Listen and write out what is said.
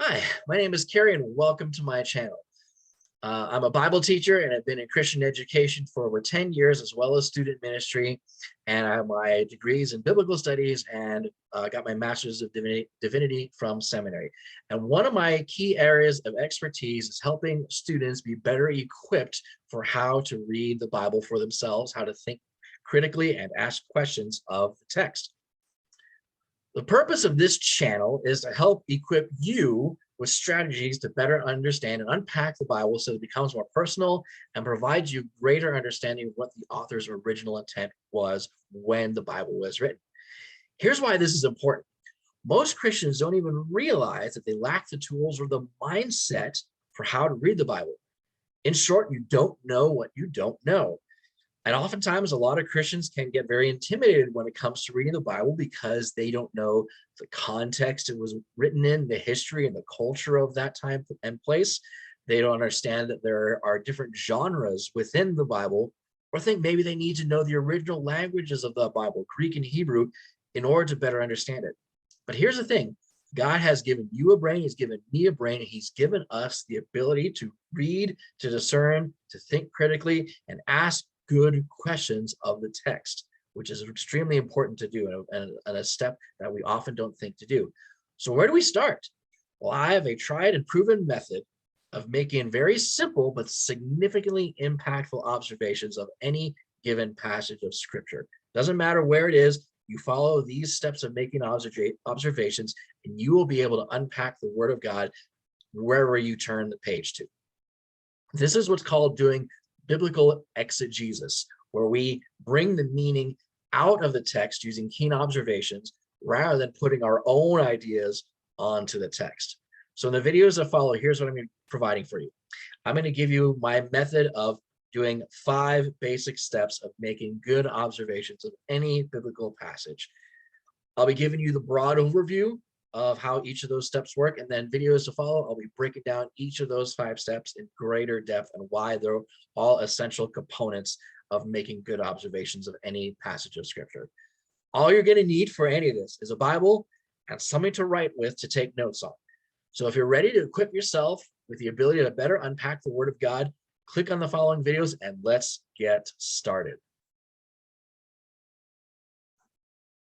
Hi, my name is Carrie and welcome to my channel. I'm a Bible teacher and I've been in Christian education for over 10 years as well as student ministry. And I have my degrees in biblical studies and got my master's of divinity from seminary. And one of my key areas of expertise is helping students be better equipped for how to read the Bible for themselves, how to think critically and ask questions of the text. The purpose of this channel is to help equip you with strategies to better understand and unpack the Bible so it becomes more personal and provides you greater understanding of what the author's original intent was when the Bible was written. Here's why this is important. Most Christians don't even realize that they lack the tools or the mindset for how to read the Bible. In short, you don't know what you don't know. And oftentimes, a lot of Christians can get very intimidated when it comes to reading the Bible because they don't know the context it was written in, the history and the culture of that time and place. They don't understand that there are different genres within the Bible, or think maybe they need to know the original languages of the Bible, Greek and Hebrew, in order to better understand it. But here's the thing. God has given you a brain, he's given me a brain, and he's given us the ability to read, to discern, to think critically, and ask good questions of the text, which is extremely important to do and a step that we often don't think to do. So where do we start? Well, I have a tried and proven method of making very simple but significantly impactful observations of any given passage of scripture. Doesn't matter where it is, you follow these steps of making observations and you will be able to unpack the word of God wherever you turn the page to. This is what's called doing biblical exegesis, where we bring the meaning out of the text using keen observations rather than putting our own ideas onto the text. So in the videos that follow, here's what I'm providing for you. I'm going to give you my method of doing 5 basic steps of making good observations of any biblical passage. I'll be giving you the broad overview of how each of those steps work, and then videos to follow, I'll be breaking down each of those 5 steps in greater depth and why they're all essential components of making good observations of any passage of scripture. All you're going to need for any of this is a Bible and something to write with to take notes on. So if you're ready to equip yourself with the ability to better unpack the Word of God, click on the following videos and let's get started.